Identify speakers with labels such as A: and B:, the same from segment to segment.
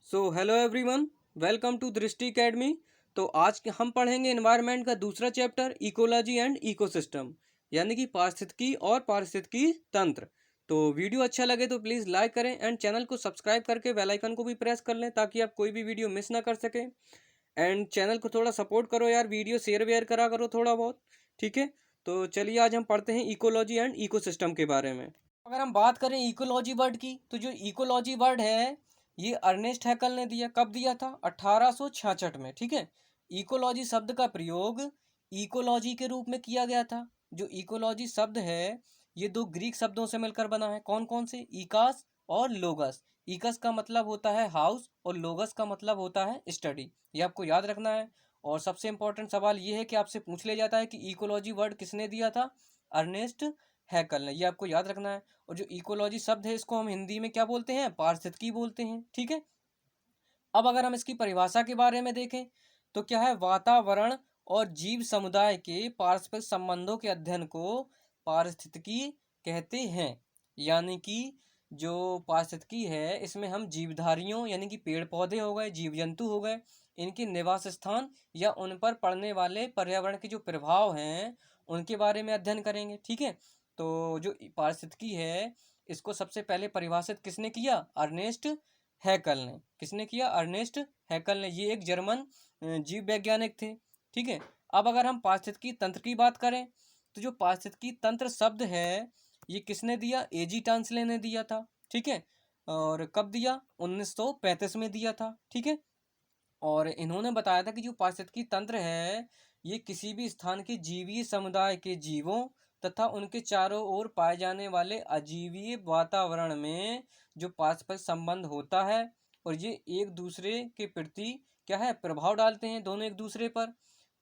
A: So hello everyone, welcome to Drishti Academy. तो आज हम पढ़ेंगे एनवायरनमेंट का दूसरा चैप्टर इकोलॉजी एंड इकोसिस्टम, यानी कि पारिस्थितिकी और पारिस्थितिकी तंत्र। तो वीडियो अच्छा लगे तो प्लीज़ लाइक करें एंड चैनल को सब्सक्राइब करके बेल आइकन को भी प्रेस कर लें ताकि आप कोई भी वीडियो मिस ना कर सकें। एंड चैनल को थोड़ा सपोर्ट करो यार, वीडियो शेयर वेयर करा करो थोड़ा बहुत, ठीक है। तो चलिए आज हम पढ़ते हैं इकोलॉजी एंड इकोसिस्टम के बारे में। अगर हम बात करें इकोलॉजी वर्ड की, तो जो इकोलॉजी वर्ड है ये अर्नेस्ट हैकल ने दिया। कब दिया था? 1866 में, ठीक है। इकोलॉजी शब्द का प्रयोग इकोलॉजी के रूप में किया गया था। जो इकोलॉजी शब्द है ये दो ग्रीक शब्दों से मिलकर बना है। कौन कौन से? इकास और लोगस। इकस का मतलब होता है हाउस और लोगस का मतलब होता है स्टडी। ये आपको याद रखना है। और सबसे इंपॉर्टेंट सवाल ये है कि आपसे पूछ लिया जाता है कि इकोलॉजी वर्ड किसने दिया था? अर्नेस्ट हैकल ने। ये आपको याद रखना है। और जो इकोलॉजी शब्द है इसको हम हिंदी में क्या बोलते हैं? पारिस्थितिकी बोलते हैं, ठीक है। अब अगर हम इसकी परिभाषा के बारे में देखें तो क्या है? वातावरण और जीव समुदाय के पारस्परिक संबंधों के अध्ययन को पारिस्थितिकी कहते हैं। यानी कि जो पारिस्थितिकी है इसमें हम जीवधारियों यानी कि पेड़ पौधे हो गए, जीव जंतु हो गए, इनके निवास स्थान या उन पर पड़ने वाले पर्यावरण के जो प्रभाव हैं उनके बारे में अध्ययन करेंगे, ठीक है। तो जो पारिस्थितिकी है इसको सबसे पहले परिभाषित किसने किया? अर्नेस्ट हैकल ने। किसने किया? अर्नेस्ट हैकल ने। ये एक जर्मन जीव वैज्ञानिक थे, ठीक है। अब अगर हम पारिस्थितिकी तंत्र की बात करें तो जो पारिस्थितिकी तंत्र शब्द है ये किसने दिया? एजी टांसले ने दिया था, ठीक है। और कब दिया? 1935 में दिया था, ठीक है। और इन्होंने बताया था कि जो पारिस्थितिकी तंत्र है ये किसी भी स्थान के जीवीय समुदाय के जीवों तथा उनके चारों ओर पाए जाने वाले अजीवीय वातावरण में जो पारस्परिक संबंध होता है और ये एक दूसरे के प्रति क्या है? प्रभाव डालते हैं दोनों एक दूसरे पर।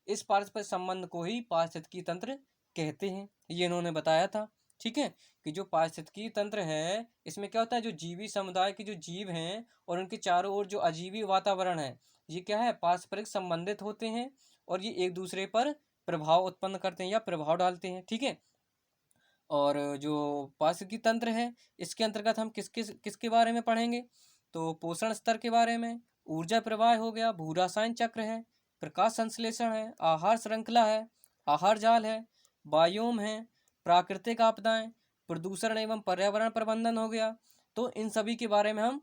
A: इस पारस्परिक संबंध को ही पारिस्थितिकी तंत्र कहते हैं। ये इन्होंने बताया था, ठीक है। कि जो पारिस्थितिकी तंत्र है इसमें क्या होता है? जो जीवी समुदाय के जो जीव हैं और उनके चारों ओर जो अजीवी वातावरण है ये क्या है? पारस्परिक संबंधित होते हैं और ये एक दूसरे पर प्रभाव उत्पन्न करते हैं या प्रभाव डालते हैं, ठीक है। और जो पारिस्थितिकी तंत्र है इसके अंतर्गत हम किसके बारे में पढ़ेंगे? तो पोषण स्तर के बारे में, ऊर्जा प्रवाह हो गया, भू रसायन चक्र है, प्रकाश संश्लेषण है, आहार श्रृंखला है, आहार जाल है, बायोम है, प्राकृतिक आपदाएं, प्रदूषण एवं पर्यावरण प्रबंधन हो गया। तो इन सभी के बारे में हम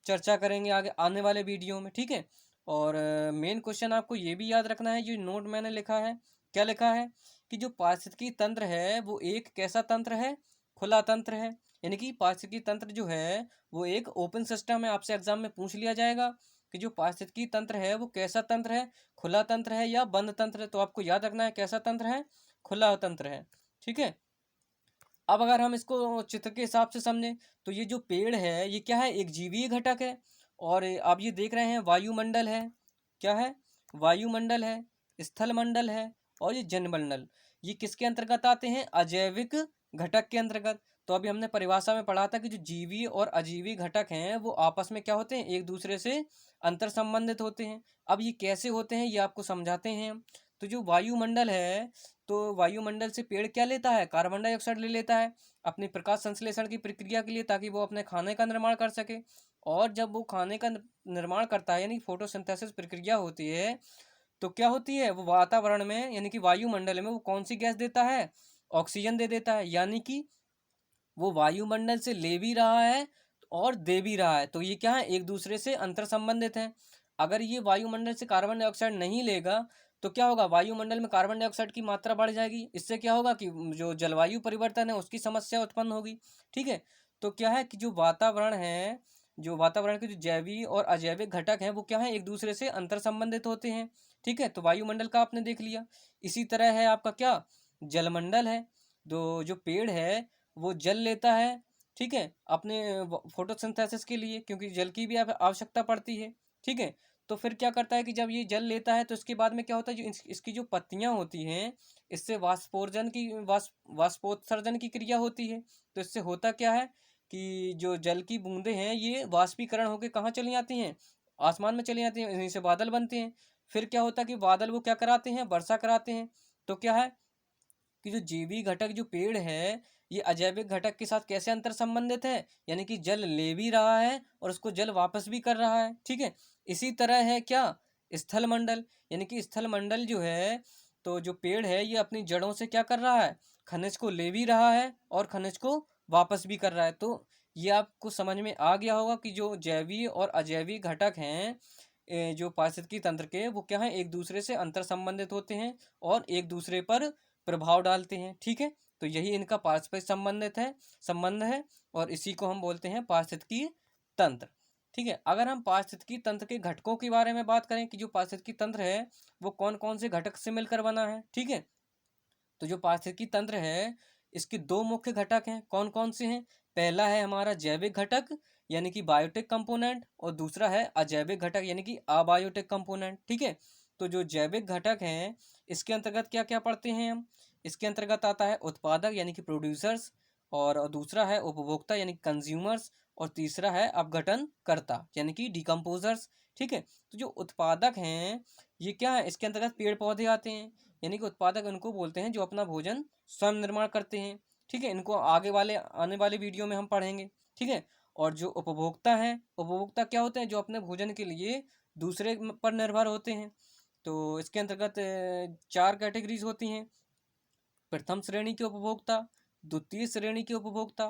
A: चर्चा करेंगे आगे आने वाले वीडियो में, ठीक है। और मेन क्वेश्चन आपको ये भी याद रखना है, जो नोट मैंने लिखा है, क्या लिखा है कि जो पारिस्थितिकी तंत्र है वो एक कैसा तंत्र है? खुला तंत्र है। यानी कि पारिस्थितिकी तंत्र जो है वो एक ओपन सिस्टम है। आपसे एग्जाम में पूछ लिया जाएगा कि जो पारिस्थितिकी तंत्र है वो कैसा तंत्र है? खुला तंत्र है या बंद तंत्र है? तो आपको याद रखना है कैसा तंत्र है? खुला तंत्र है, ठीक है। अब अगर हम इसको चित्र के हिसाब से समझें तो ये जो पेड़ है ये क्या है? एक जीवीय घटक है। और आप ये देख रहे हैं वायुमंडल है, क्या है? वायुमंडल है, स्थल मंडल है और ये जनमंडल। ये किसके अंतर्गत आते हैं? अजैविक घटक के अंतर्गत। तो अभी हमने परिभाषा में पढ़ा था कि जो जीवी और अजीवी घटक हैं वो आपस में क्या होते हैं? एक दूसरे से अंतर संबंधित होते हैं। अब ये कैसे होते हैं ये आपको समझाते हैं हम। तो जो वायुमंडल है तो वायुमंडल से पेड़ क्या लेता है? कार्बन डाइऑक्साइड ले लेता है अपनी प्रकाश संश्लेषण की प्रक्रिया के लिए, ताकि वो अपने खाने का निर्माण कर सके। और जब वो खाने का निर्माण करता है यानी फोटोसिंथेसिस प्रक्रिया होती है तो क्या होती है? वो वातावरण में यानी कि वायुमंडल में वो कौन सी गैस देता है? ऑक्सीजन दे देता है। यानी कि वो वायुमंडल से ले भी रहा है और दे भी रहा है। तो ये क्या है? एक दूसरे से अंतर संबंधित है। अगर ये वायुमंडल से कार्बन डाइऑक्साइड नहीं लेगा तो क्या होगा? वायुमंडल में कार्बन डाइऑक्साइड की मात्रा बढ़ जाएगी। इससे क्या होगा कि जो जलवायु परिवर्तन है उसकी समस्या उत्पन्न होगी, ठीक है। तो क्या है कि जो वातावरण है, जो वातावरण के जो जैविक और अजैविक घटक हैं वो क्या है? एक दूसरे से अंतर संबंधित होते हैं, ठीक है। तो वायुमंडल का आपने देख लिया। इसी तरह है आपका क्या? जलमंडल है। जो पेड़ है वो जल लेता है, ठीक है, अपने फोटोसिंथेसिस के लिए, क्योंकि जल की भी आवश्यकता पड़ती है, ठीक है। तो फिर क्या करता है कि जब ये जल लेता है तो इसके बाद में क्या होता है? जो इसकी जो पत्तियां होती हैं इससे वाष्पोत्सर्जन की क्रिया होती है। तो इससे होता क्या है कि जो जल की बूंदें हैं ये वाष्पीकरण होकर कहाँ चली जाती हैं? आसमान में चली जाती हैं, इन्हीं से बादल बनते हैं। फिर क्या होता है कि बादल वो क्या कराते हैं? वर्षा कराते हैं। तो क्या है कि जो जैविक घटक जो पेड़ है ये अजैविक घटक के साथ कैसे अंतर संबंधित है, यानी कि जल ले भी रहा है और उसको जल वापस भी कर रहा है। ठीक है, इसी तरह है क्या स्थल मंडल, यानी कि स्थल मंडल जो है, तो जो पेड़ है ये अपनी जड़ों से क्या कर रहा है, खनिज को ले भी रहा है और खनिज को वापस भी कर रहा है। तो ये आपको समझ में आ गया होगा कि जो जैवीय और अजैविक घटक हैं जो पारिस्थितिकी तंत्र के, वो क्या है, एक दूसरे से अंतर संबंधित होते हैं और एक दूसरे पर प्रभाव डालते हैं। ठीक है, तो यही इनका पारस्परिक संबंध है और इसी को हम बोलते हैं पारिस्थितिकी तंत्र। ठीक है, अगर हम पारिस्थितिकी तंत्र के घटकों के बारे में बात करें कि जो पारिस्थितिकी तंत्र है वो कौन कौन से घटक से मिलकर बना है। ठीक है, तो जो पारिस्थितिकी तंत्र है इसके दो मुख्य घटक हैं, कौन कौन से हैं। पहला है हमारा जैविक घटक यानी कि बायोटिक कंपोनेंट, और दूसरा है अजैविक घटक यानी कि अबायोटिक कंपोनेंट। ठीक है, तो जो जैविक घटक हैं इसके अंतर्गत क्या क्या पढ़ते हैं हम, इसके अंतर्गत आता है उत्पादक यानी कि प्रोड्यूसर्स, और दूसरा है उपभोक्ता यानी कंज्यूमर्स, और तीसरा है अपघटनकर्ता यानी कि डिकम्पोजर्स। ठीक है, तो जो उत्पादक हैं ये क्या है, इसके अंतर्गत पेड़ पौधे आते हैं, यानी कि उत्पादक उनको बोलते हैं जो अपना भोजन स्वयं निर्माण करते हैं। ठीक है, इनको आने वाले वीडियो में हम पढ़ेंगे। ठीक है, और जो उपभोक्ता हैं, उपभोक्ता क्या होते हैं, जो अपने भोजन के लिए दूसरे पर निर्भर होते हैं। तो इसके अंतर्गत चार कैटेगरीज होती हैं, प्रथम श्रेणी के उपभोक्ता, द्वितीय श्रेणी के उपभोक्ता,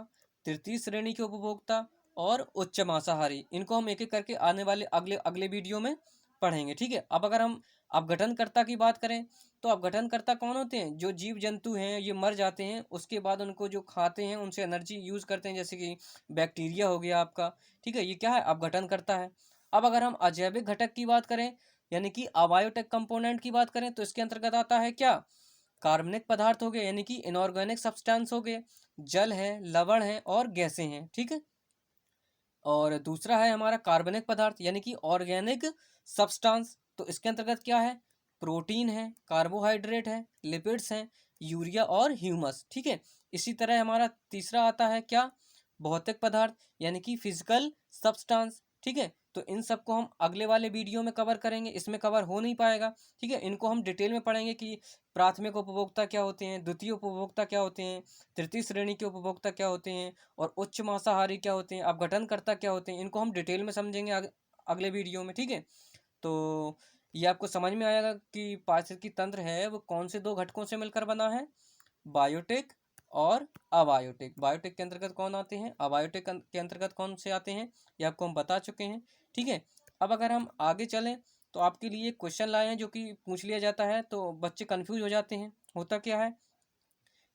A: तृतीय श्रेणी के उपभोक्ता और उच्च मांसाहारी। इनको हम एक एक करके आने वाले अगले अगले वीडियो में पढ़ेंगे। ठीक है, अब अगर हम अपघटनकर्ता की बात करें तो अपघटनकर्ता कौन होते हैं, जो जीव जंतु हैं ये मर जाते हैं, उसके बाद उनको जो खाते हैं उनसे एनर्जी यूज करते हैं, जैसे कि बैक्टीरिया हो गया आपका। ठीक है, ये क्या है, अपघटनकर्ता है। अब अगर हम अजैविक घटक की बात करें यानी कि अबायोटिक कंपोनेंट की बात करें तो इसके अंतर्गत आता है क्या, कार्बनिक पदार्थ हो गए यानी कि इनऑर्गेनिक सब्सटेंस हो गए, जल है, लवण है और गैसें हैं। ठीक है, और दूसरा है हमारा कार्बनिक पदार्थ यानी कि ऑर्गेनिक सब्सटेंस, तो इसके अंतर्गत क्या है, प्रोटीन है, कार्बोहाइड्रेट है, लिपिड्स हैं, यूरिया और ह्यूमस। ठीक है, इसी तरह हमारा तीसरा आता है क्या, भौतिक पदार्थ यानी कि फिजिकल सब्सटेंस। ठीक है, तो इन सबको हम अगले वाले वीडियो में कवर करेंगे, इसमें कवर हो नहीं पाएगा। ठीक है, इनको हम डिटेल में पढ़ेंगे कि प्राथमिक उपभोक्ता क्या होते हैं, द्वितीय उपभोक्ता क्या होते हैं, तृतीय श्रेणी के उपभोक्ता क्या होते हैं, और उच्च मांसाहारी क्या होते हैं, अपघटनकर्ता क्या होते हैं। इनको हम डिटेल में समझेंगे अगले वीडियो में। ठीक है, तो ये आपको समझ में आएगा कि पारिस्थितिकी तंत्र है वो कौन से दो घटकों से मिलकर बना है, बायोटिक और अबायोटिक। बायोटिक के अंतर्गत कौन आते हैं, अबायोटिक के अंतर्गत कौन से आते हैं, ये आपको हम बता चुके हैं। ठीक है, अब अगर हम आगे चलें तो आपके लिए क्वेश्चन लाए हैं जो कि पूछ लिया जाता है तो बच्चे कंफ्यूज हो जाते हैं। होता क्या है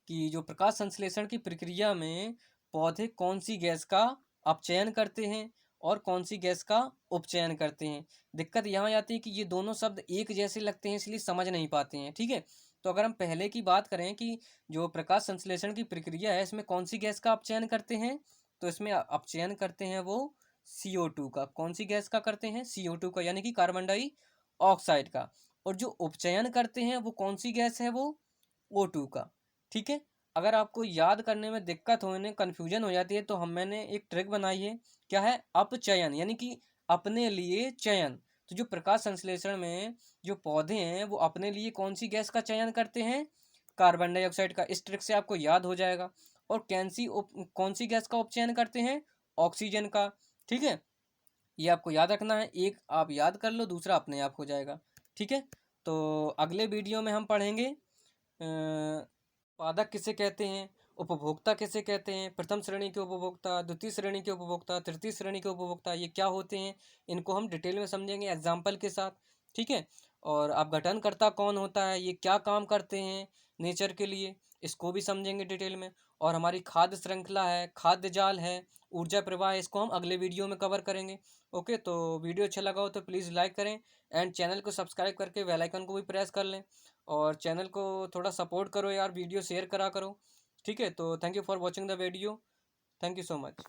A: कि जो प्रकाश संश्लेषण की प्रक्रिया में पौधे कौन सी गैस का अपचयन करते हैं और कौन सी गैस का उपचयन करते हैं। दिक्कत यहाँ आती है कि ये दोनों शब्द एक जैसे लगते हैं इसलिए समझ नहीं पाते हैं। ठीक है, तो अगर हम पहले की बात करें कि जो प्रकाश संश्लेषण की प्रक्रिया है इसमें कौन सी गैस का अपचयन करते हैं, तो इसमें अपचयन करते हैं वो CO2 का। कौन सी गैस का करते हैं, CO2 का यानी कि कार्बन डाइऑक्साइड का। और जो उपचयन करते हैं वो कौन सी गैस है, वो O2 का। ठीक है, अगर आपको याद करने में दिक्कत होने कन्फ्यूजन हो जाती है तो मैंने एक ट्रिक बनाई है, क्या है, अपचयन यानी कि अपने लिए चयन। तो जो प्रकाश संश्लेषण में जो पौधे हैं वो अपने लिए कौन सी गैस का चयन करते हैं, कार्बन डाइऑक्साइड का। इस ट्रिक से आपको याद हो जाएगा। और कौन सी गैस का उपचयन करते हैं, ऑक्सीजन का। ठीक है, ये आपको याद रखना है, एक आप याद कर लो, दूसरा अपने आप हो जाएगा। ठीक है, तो अगले वीडियो में हम पढ़ेंगे उत्पादक किसे कहते हैं, उपभोक्ता किसे कहते हैं, प्रथम श्रेणी के उपभोक्ता, द्वितीय श्रेणी के उपभोक्ता, तृतीय श्रेणी के उपभोक्ता, ये क्या होते हैं, इनको हम डिटेल में समझेंगे एग्जाम्पल के साथ। ठीक है, और अपघटनकर्ता कौन होता है, ये क्या काम करते हैं नेचर के लिए, इसको भी समझेंगे डिटेल में। और हमारी खाद्य श्रृंखला है, खाद्य जाल है, ऊर्जा प्रवाह है, इसको हम अगले वीडियो में कवर करेंगे। ओके, तो वीडियो अच्छा लगा हो तो प्लीज़ लाइक करें एंड चैनल को सब्सक्राइब करके बेल आइकन को भी प्रेस कर लें, और चैनल को थोड़ा सपोर्ट करो यार, वीडियो शेयर करा करो। ठीक है, तो thank you for watching the video, thank you so much.